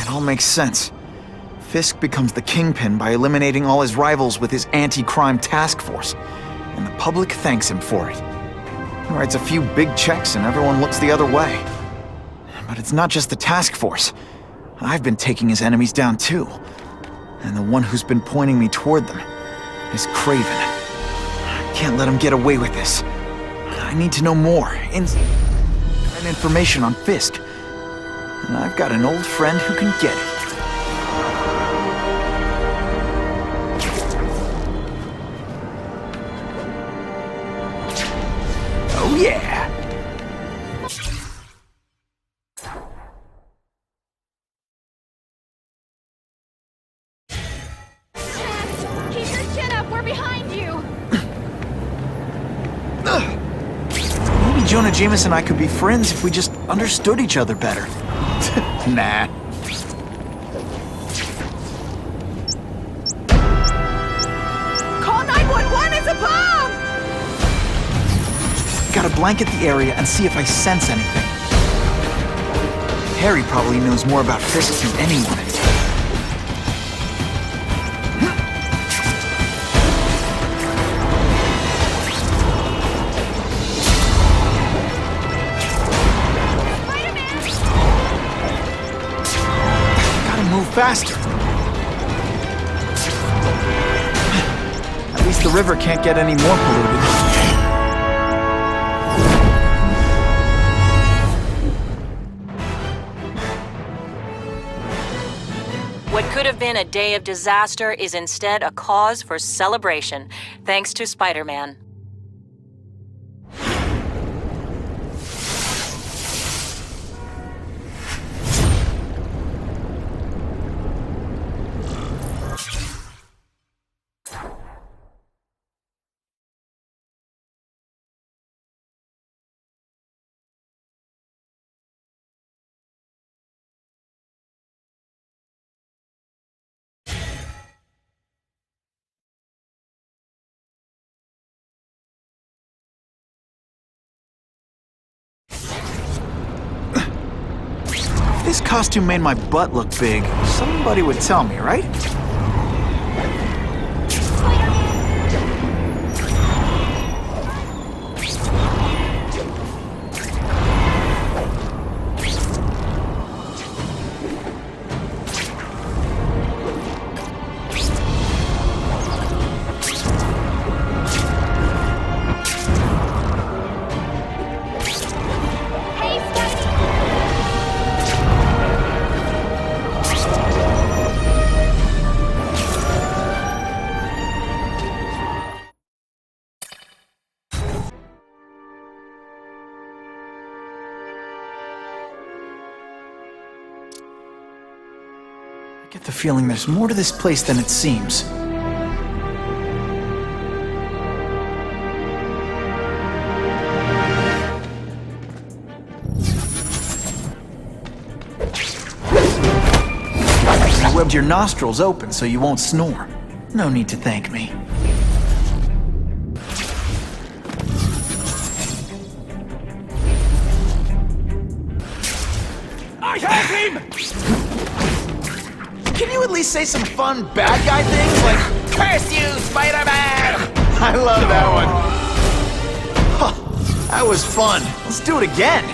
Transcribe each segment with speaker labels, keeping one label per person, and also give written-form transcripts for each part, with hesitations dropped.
Speaker 1: all makes sense. Fisk becomes the kingpin by eliminating all his rivals with his anti-crime task force, and the public thanks him for it. He writes a few big checks and everyone looks the other way. But it's not just the task force. I've been taking his enemies down too. And the one who's been pointing me toward them is Craven. I can't let him get away with this. I need to know more, and information on Fisk. And I've got an old friend who can get it. Oh yeah!
Speaker 2: Keep your chin up, we're behind you!
Speaker 1: Maybe Jonah Jameson and I could be friends if we just understood each other better. Nah.
Speaker 2: Call 911, it's a bomb!
Speaker 1: Gotta blanket the area and see if I sense anything. Harry probably knows more about Fisk than anyone. Faster. At least the river can't get any more polluted.
Speaker 3: What could have been a day of disaster is instead a cause for celebration, thanks to Spider-Man.
Speaker 1: If this costume made my butt look big, somebody would tell me, right? I get the feeling there's more to this place than it seems. I webbed your nostrils open so you won't snore. No need to thank me. I have him! Can you at least say some fun bad guy things like, "Curse you, Spider-Man"? I love that one. Huh, that was fun. Let's do it again.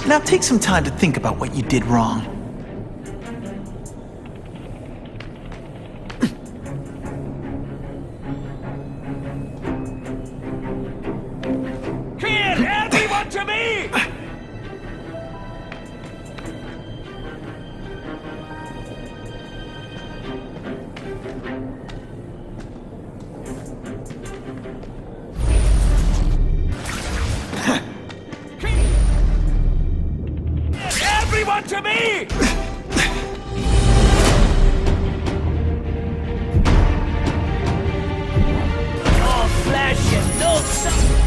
Speaker 1: Now take some time to think about what you did wrong.
Speaker 4: Kid, everyone to me! Everyone to me! All flesh and no substance.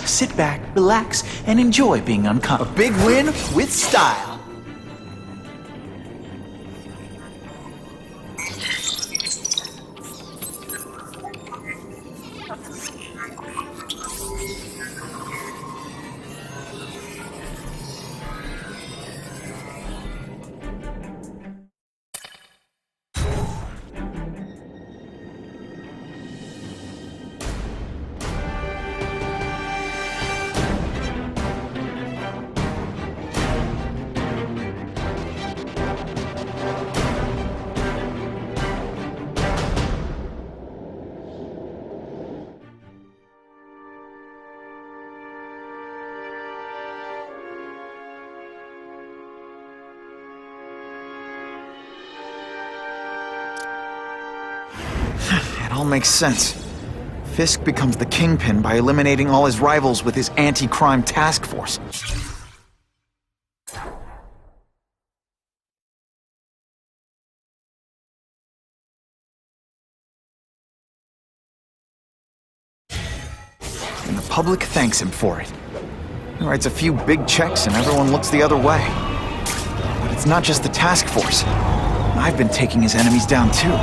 Speaker 1: Sit back, relax, and enjoy being uncomfortable. A big win with style. It all makes sense. Fisk becomes the kingpin by eliminating all his rivals with his anti-crime task force. And the public thanks him for it. He writes a few big checks and everyone looks the other way. But it's not just the task force. I've been taking his enemies down too.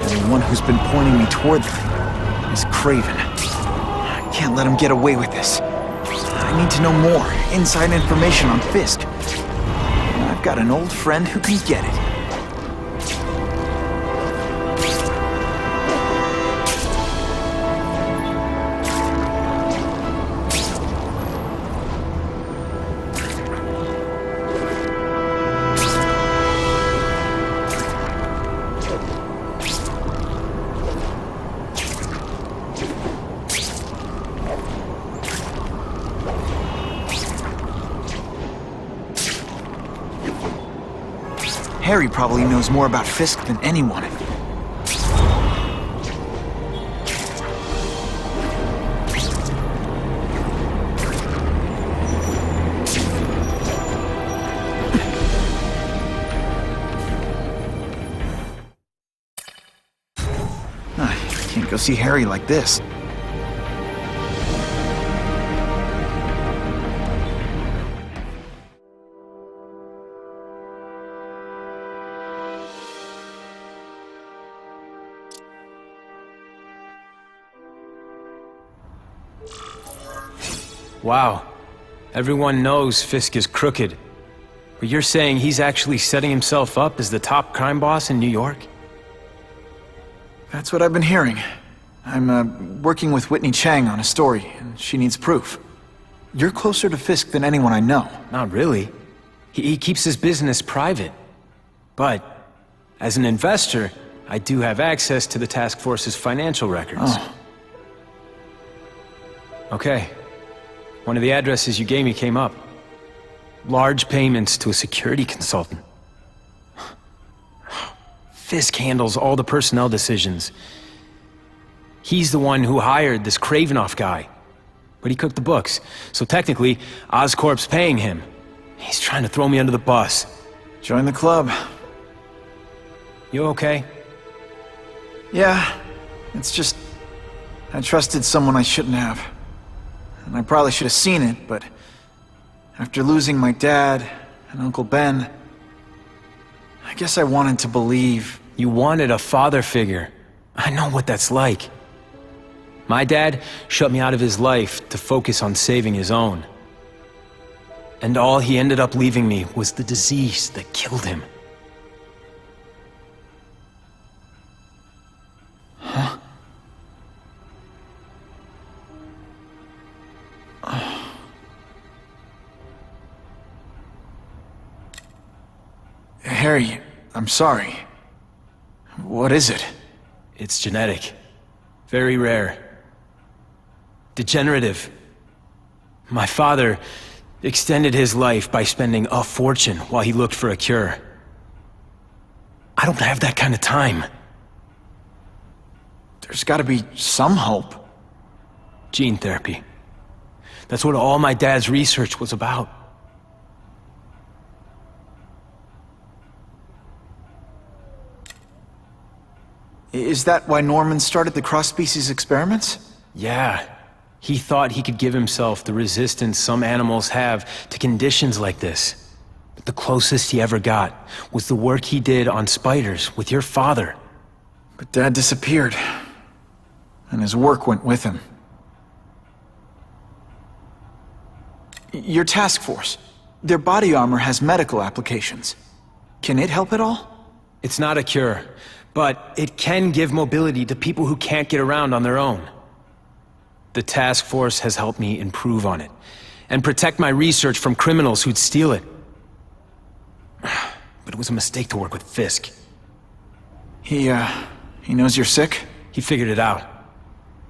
Speaker 1: And the one who's been pointing me toward them is Craven. I can't let him get away with this. I need to know more, inside information on Fisk. And I've got an old friend who can get it. Harry probably knows more about Fisk than anyone. Can't go see Harry like this.
Speaker 5: Wow. Everyone knows Fisk is crooked. But you're saying he's actually setting himself up as the top crime boss in New York?
Speaker 1: That's what I've been hearing. I'm working with Whitney Chang on a story, and she needs proof. You're closer to Fisk than anyone I know.
Speaker 5: Not really. He keeps his business private. But, as an investor, I do have access to the task force's financial records.
Speaker 1: Oh.
Speaker 5: Okay. One of the addresses you gave me came up. Large payments to a security consultant. Fisk handles all the personnel decisions. He's the one who hired this Kravinoff guy. But he cooked the books, so technically, Oscorp's paying him. He's trying to throw me under the bus.
Speaker 1: Join the club.
Speaker 5: You okay?
Speaker 1: Yeah, it's just... I trusted someone I shouldn't have. And I probably should have seen it, but... after losing my dad and Uncle Ben... I guess I wanted to believe...
Speaker 5: You wanted a father figure. I know what that's like. My dad shut me out of his life to focus on saving his own. And all he ended up leaving me was the disease that killed him.
Speaker 1: Huh? Harry, I'm sorry. What is it?
Speaker 5: It's genetic. Very rare. Degenerative. My father extended his life by spending a fortune while he looked for a cure. I don't have that kind of time.
Speaker 1: There's gotta be some hope.
Speaker 5: Gene therapy. That's what all my dad's research was about.
Speaker 1: Is that why Norman started the cross-species experiments?
Speaker 5: Yeah. He thought he could give himself the resistance some animals have to conditions like this. But the closest he ever got was the work he did on spiders with your father.
Speaker 1: But Dad disappeared. And his work went with him. Your task force. Their body armor has medical applications. Can it help at all?
Speaker 5: It's not a cure, but it can give mobility to people who can't get around on their own. The task force has helped me improve on it, and protect my research from criminals who'd steal it. But it was a mistake to work with Fisk.
Speaker 1: He knows you're sick?
Speaker 5: He figured it out.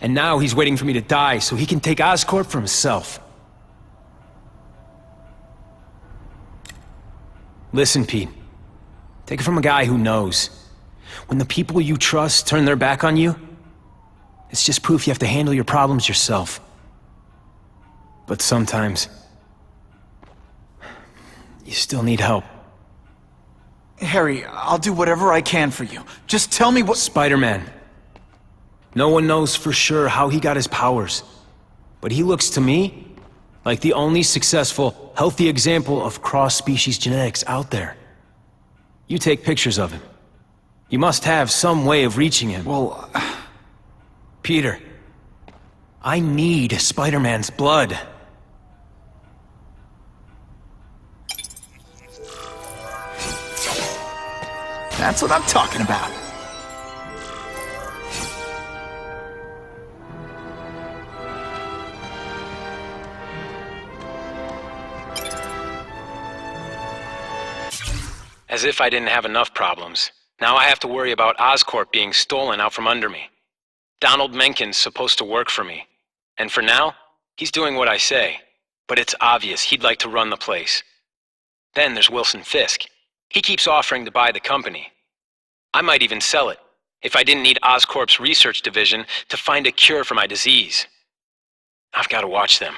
Speaker 5: And now he's waiting for me to die so he can take Oscorp for himself. Listen, Pete. Take it from a guy who knows. When the people you trust turn their back on you, it's just proof you have to handle your problems yourself. But sometimes, you still need help.
Speaker 1: Harry, I'll do whatever I can for you. Just tell me what—
Speaker 5: Spider-Man. No one knows for sure how he got his powers. But he looks to me like the only successful, healthy example of cross-species genetics out there. You take pictures of him. You must have some way of reaching him.
Speaker 1: Well,
Speaker 5: Peter, I need Spider-Man's blood.
Speaker 1: that's what I'm talking about.
Speaker 5: As if I didn't have enough problems. Now I have to worry about Oscorp being stolen out from under me. Donald Menken's supposed to work for me. And for now, he's doing what I say. But it's obvious he'd like to run the place. Then there's Wilson Fisk. He keeps offering to buy the company. I might even sell it, if I didn't need Oscorp's research division to find a cure for my disease. I've got to watch them.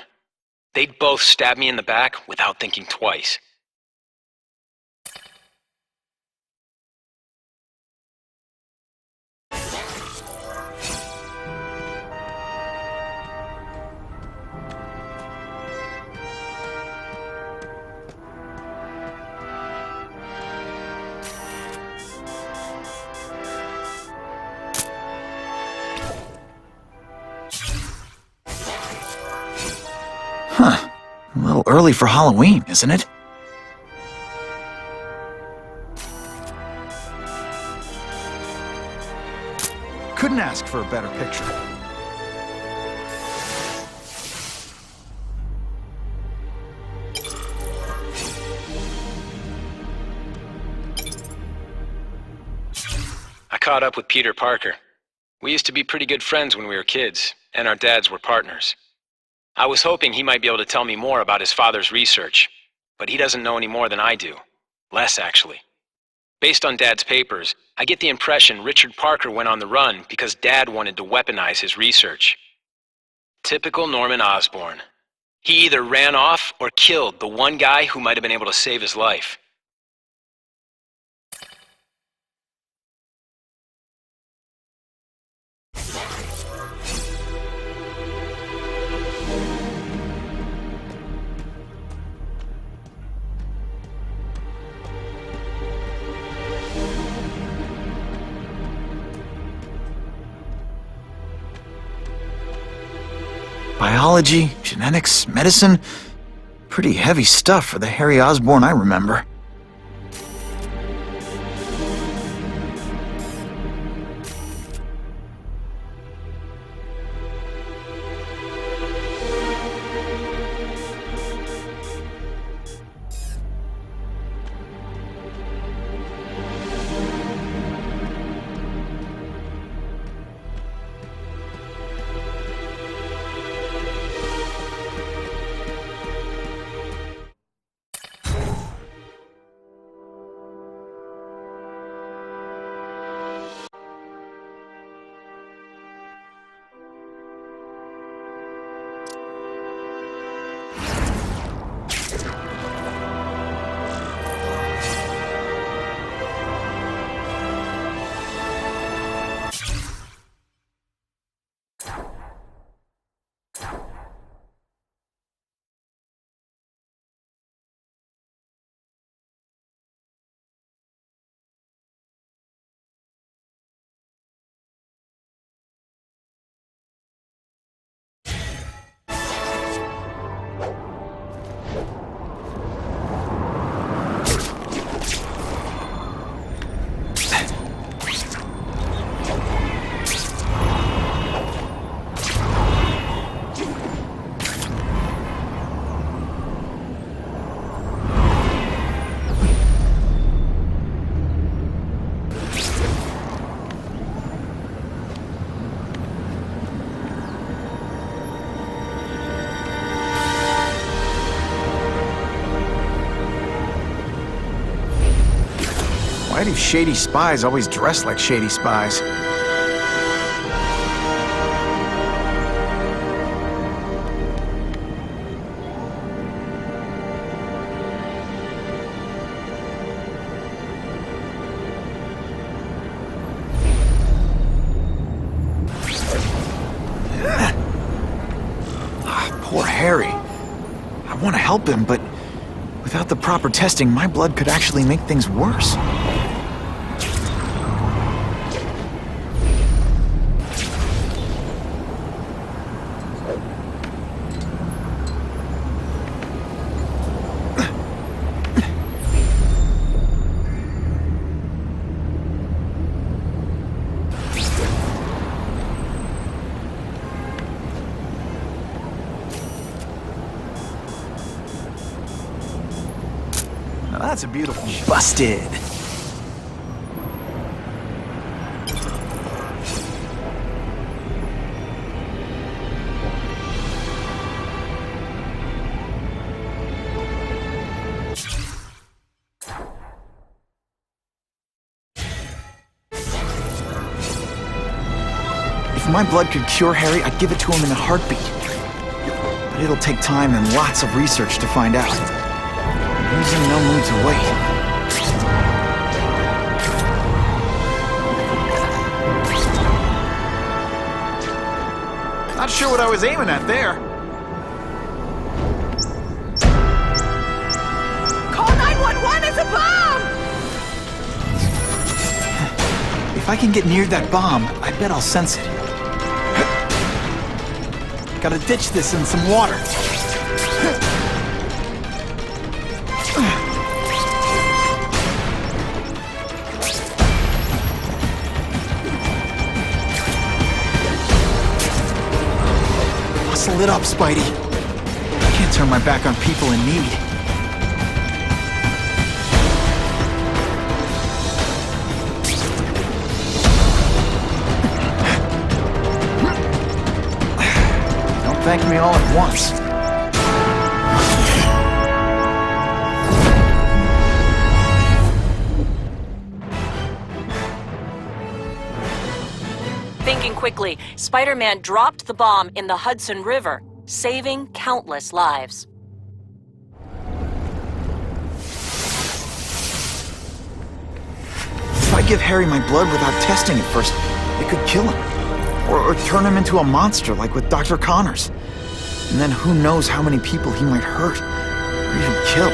Speaker 5: They'd both stab me in the back without thinking twice.
Speaker 1: Huh. A little early for Halloween, isn't it? Couldn't ask for a better picture.
Speaker 5: I caught up with Peter Parker. We used to be pretty good friends when we were kids, and our dads were partners. I was hoping he might be able to tell me more about his father's research, but he doesn't know any more than I do. Less, actually. Based on Dad's papers, I get the impression Richard Parker went on the run because Dad wanted to weaponize his research. Typical Norman Osborn. He either ran off or killed the one guy who might have been able to save his life.
Speaker 1: Biology, genetics, medicine. Pretty heavy stuff for the Harry Osborn I remember. Why do shady spies always dress like shady spies? Poor Harry. I want to help him, but without the proper testing, my blood could actually make things worse. Now that's a beautiful shot. Busted. If my blood could cure Harry, I'd give it to him in a heartbeat. But it'll take time and lots of research to find out. He's in no mood to wait. Not sure what I was aiming at there.
Speaker 2: Call 911 as a bomb!
Speaker 1: If I can get near that bomb, I bet I'll sense it. Gotta ditch this in some water. Muscle it up, Spidey. I can't turn my back on people in need. Thank me all at once.
Speaker 3: Thinking quickly, Spider-Man dropped the bomb in the Hudson River, saving countless lives.
Speaker 1: If I give Harry my blood without testing it first, it could kill him. Or turn him into a monster like with Dr. Connors. And then who knows how many people he might hurt, or even kill.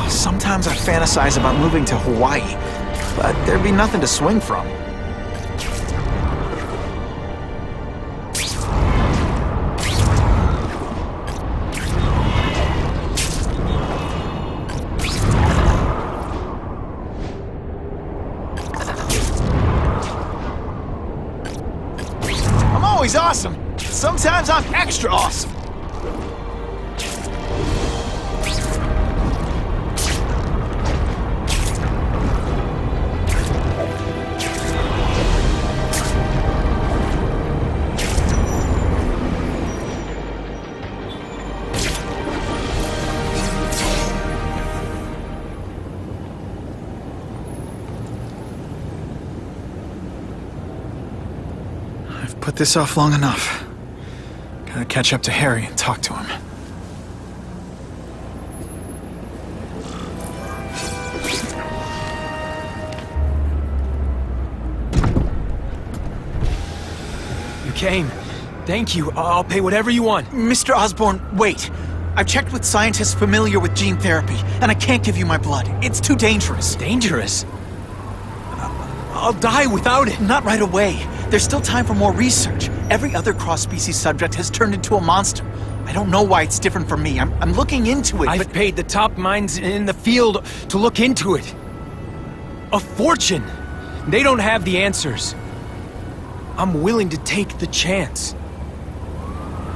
Speaker 1: Sometimes I fantasize about moving to Hawaii, but there'd be nothing to swing from. I'm always awesome. Sometimes I'm extra awesome. Put this off long enough. Gotta catch up to Harry and talk to him.
Speaker 5: You came. Thank you. I'll pay whatever you want.
Speaker 1: Mr. Osborn, wait. I've checked with scientists familiar with gene therapy, and I can't give you my blood. It's too dangerous.
Speaker 5: Dangerous? I'll die without it.
Speaker 1: Not right away. There's still time for more research. Every other cross-species subject has turned into a monster. I don't know why it's different from me. I'm looking into it,
Speaker 5: I've paid the top minds in the field to look into it. A fortune. They don't have the answers. I'm willing to take the chance.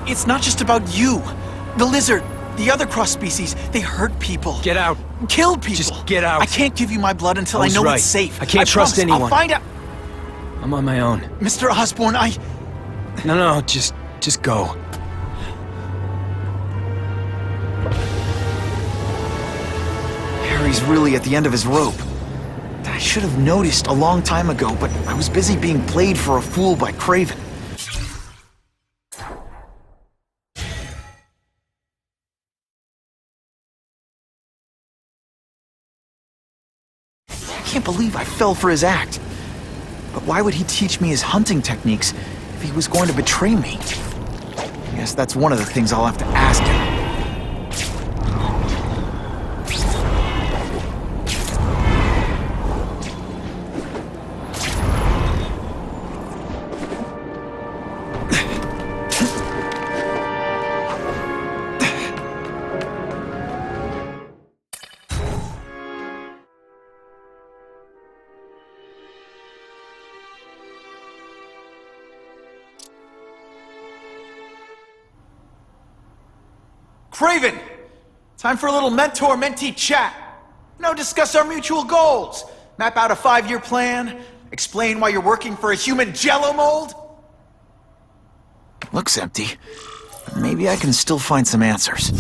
Speaker 1: It's not just about you. The lizard, the other cross-species, they hurt people.
Speaker 5: Get out.
Speaker 1: Kill people.
Speaker 5: Just get out.
Speaker 1: I can't give you my blood until I know
Speaker 5: right.
Speaker 1: it's safe.
Speaker 5: I can't trust
Speaker 1: promise.
Speaker 5: anyone.
Speaker 1: I'll find out.
Speaker 5: I'm on my own.
Speaker 1: Mr. Osborn,
Speaker 5: No, just go.
Speaker 1: Harry's really at the end of his rope. I should have noticed a long time ago, but I was busy being played for a fool by Craven. I can't believe I fell for his act. But why would he teach me his hunting techniques if he was going to betray me? I guess that's one of the things I'll have to ask him. Craven! Time for a little mentor-mentee chat. No, discuss our mutual goals. Map out a 5-year plan. Explain why you're working for a human jello mold. Looks empty. Maybe I can still find some answers.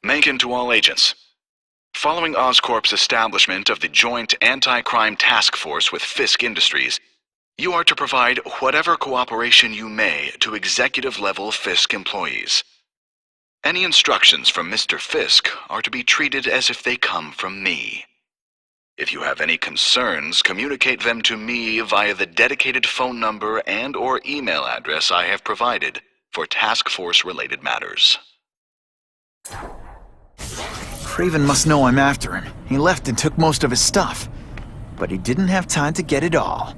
Speaker 6: Mencken to all agents. Following Oscorp's establishment of the Joint Anti-Crime Task Force with Fisk Industries, you are to provide whatever cooperation you may to executive-level Fisk employees. Any instructions from Mr. Fisk are to be treated as if they come from me. If you have any concerns, communicate them to me via the dedicated phone number and/or email address I have provided for task force-related matters.
Speaker 1: Craven must know I'm after him. He left and took most of his stuff. But he didn't have time to get it all.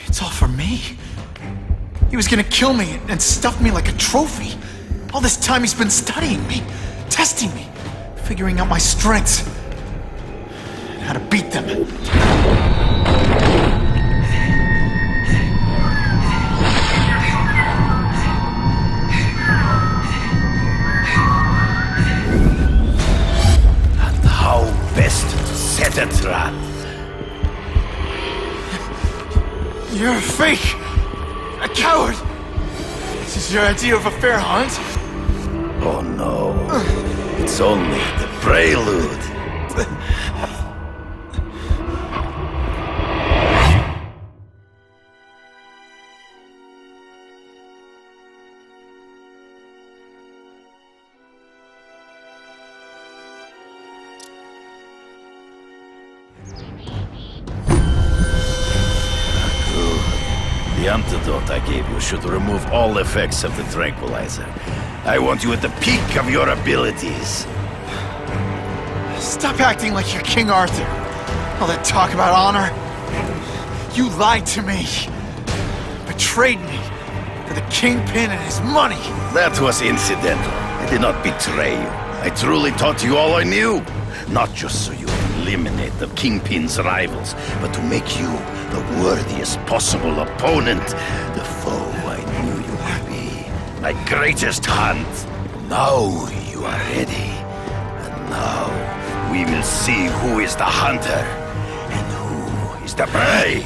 Speaker 1: It's all for me. He was gonna kill me and stuff me like a trophy. All this time he's been studying me, testing me, figuring out my strengths, and how to beat them.
Speaker 4: And how best to set a trap.
Speaker 1: You're a fake! A coward! This is your idea of a fair hunt?
Speaker 4: Oh no. It's only the prelude. The antidote I gave you should remove all effects of the tranquilizer. I want you at the peak of your abilities.
Speaker 1: Stop acting like you're King Arthur. All that talk about honor. You lied to me. Betrayed me. For the Kingpin and his money.
Speaker 4: That was incidental. I did not betray you. I truly taught you all I knew. Not just so you eliminate the Kingpin's rivals, but to make you the worthiest possible opponent. The foe I knew you would be. My greatest hunt. Now you are ready. And now we will see who is the hunter and who is the prey.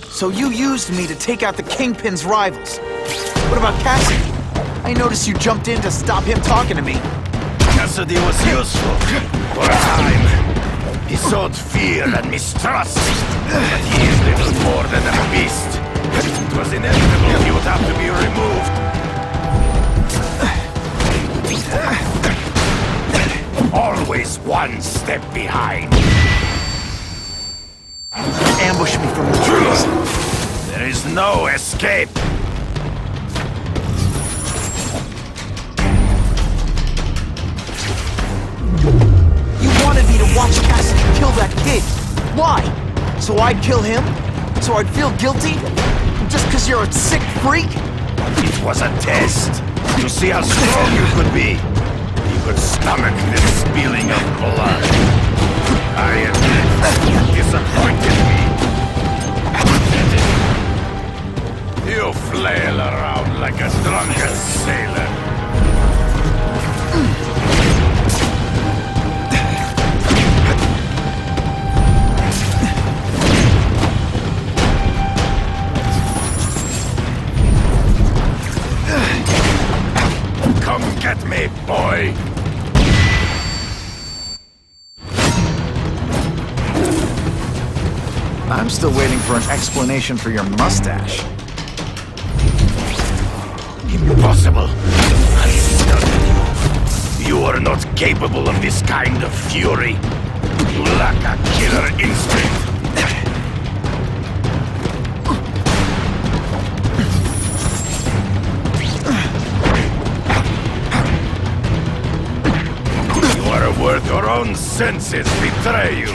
Speaker 1: So you used me to take out the Kingpin's rivals. What about Cassidy? I noticed you jumped in to stop him talking to me.
Speaker 4: Cassidy was useful for a time. He sowed fear and mistrust, but he is little more than a beast. It was inevitable he would have to be removed. Always one step behind.
Speaker 1: Ambush me from the trees.
Speaker 4: There is no escape.
Speaker 1: You wanted me to watch Cassidy kill that kid. Why? So I'd kill him? So I'd feel guilty? Just because you're a sick freak?
Speaker 4: It was a test to see how strong you could be. You could stomach this spilling of blood. I admit you disappointed me. You flail around like a drunken sailor. Come get me, boy!
Speaker 1: I'm still waiting for an explanation for your mustache.
Speaker 4: Impossible. I studied you. You are not capable of this kind of fury. You lack a killer instinct. Your own senses betray you.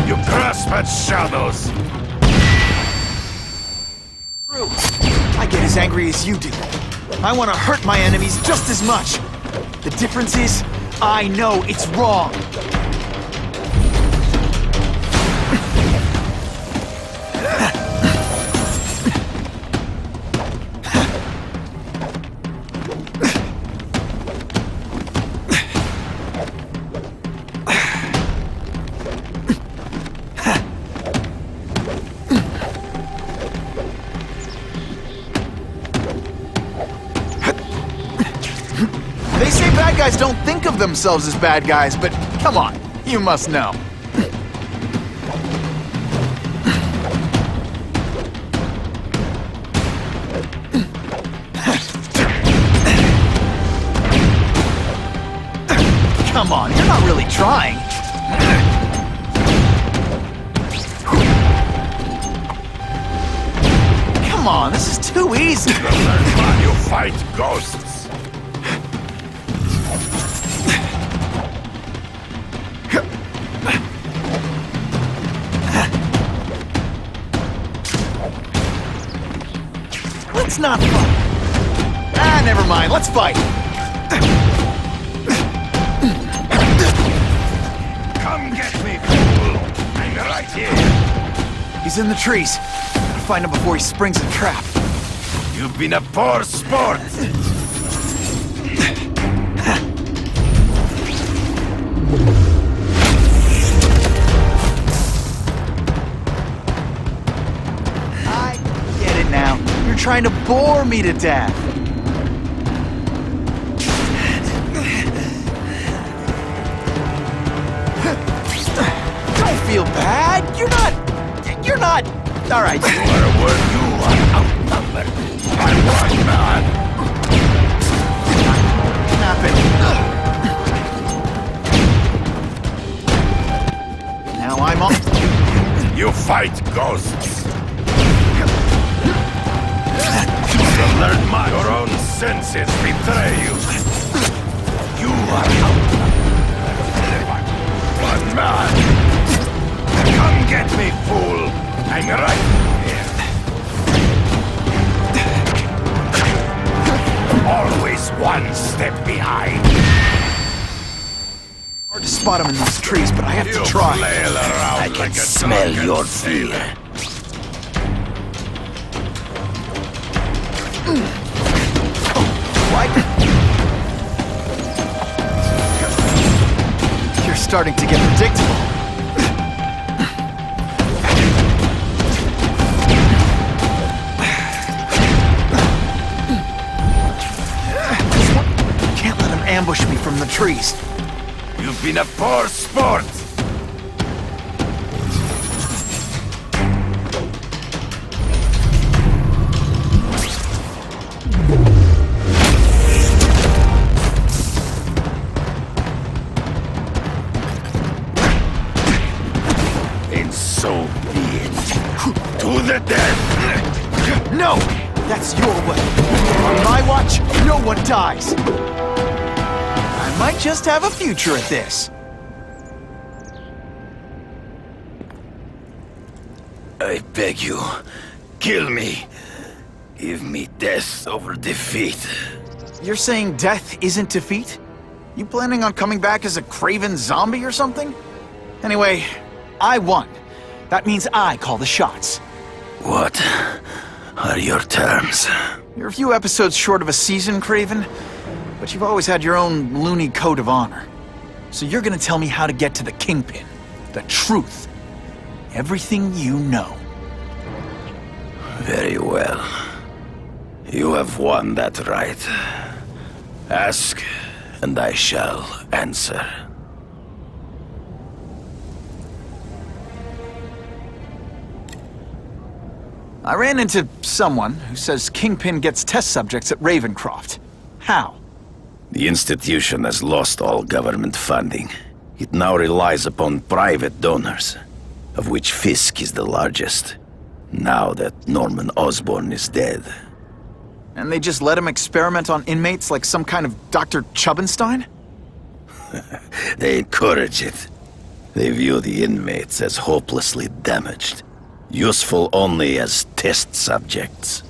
Speaker 4: You grasp at shadows.
Speaker 1: True. I get as angry as you do. I want to hurt my enemies just as much. The difference is, I know it's wrong. They say bad guys don't think of themselves as bad guys, but come on, you must know. Come on, you're not really trying. Come on, this is too easy.
Speaker 4: You fight ghosts.
Speaker 1: Let's not fight. Ah, never mind. Let's fight.
Speaker 4: Come get me, fool. I'm right here.
Speaker 1: He's in the trees. Gotta find him before he springs a trap.
Speaker 4: You've been a poor sport.
Speaker 1: I get it now. You're trying to bore me to death. Don't feel bad. You're not. All right.
Speaker 4: You are outnumbered by one man.
Speaker 1: Happen. Now I'm on.
Speaker 4: You fight ghosts. You learn your own senses betray you. You are outnumbered by one man. Come get me, fool. I'm right here. Always one step behind.
Speaker 1: Hard to spot him in those trees, but I have to try.
Speaker 4: Flail around
Speaker 7: I can smell your fear.
Speaker 1: What? You're starting to get predictable. Can't let him ambush me from the trees.
Speaker 4: You've been a poor sport. And so be it. To the death.
Speaker 1: No! That's your way. On my watch, no one dies. I might just have a future at this.
Speaker 4: I beg you, kill me. Give me death over defeat.
Speaker 1: You're saying death isn't defeat? You planning on coming back as a craven zombie or something? Anyway, I won. That means I call the shots.
Speaker 4: What are your terms?
Speaker 1: You're a few episodes short of a season, Craven, but you've always had your own loony code of honor. So you're gonna tell me how to get to the Kingpin. The truth. Everything you know.
Speaker 4: Very well. You have won that right. Ask, and I shall answer.
Speaker 1: I ran into someone who says Kingpin gets test subjects at Ravencroft. How?
Speaker 4: The institution has lost all government funding. It now relies upon private donors, of which Fisk is the largest, now that Norman Osborn is dead.
Speaker 1: And they just let him experiment on inmates like some kind of Dr. Chubbenstein?
Speaker 4: They encourage it. They view the inmates as hopelessly damaged, useful only as test subjects.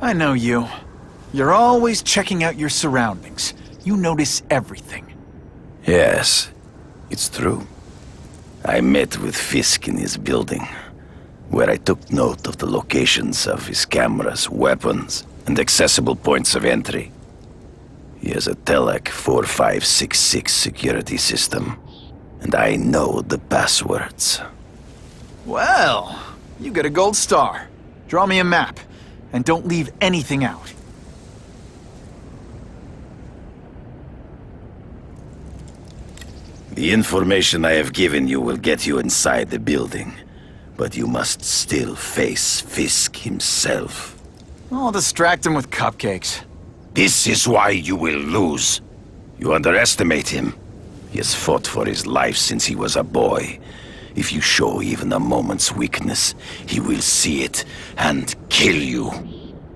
Speaker 1: I know you. You're always checking out your surroundings. You notice everything.
Speaker 4: Yes, it's true. I met with Fisk in his building, where I took note of the locations of his cameras, weapons, and accessible points of entry. He has a Telec 4566 security system, and I know the passwords.
Speaker 1: Well, you get a gold star. Draw me a map, and don't leave anything out.
Speaker 4: The information I have given you will get you inside the building, but you must still face Fisk himself.
Speaker 1: I'll distract him with cupcakes.
Speaker 4: This is why you will lose. You underestimate him. He has fought for his life since he was a boy. If you show even a moment's weakness, he will see it and kill you.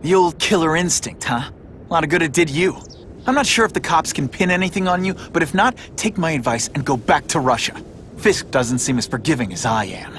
Speaker 1: The old killer instinct, huh? A lot of good it did you. I'm not sure if the cops can pin anything on you, but if not, take my advice and go back to Russia. Fisk doesn't seem as forgiving as I am.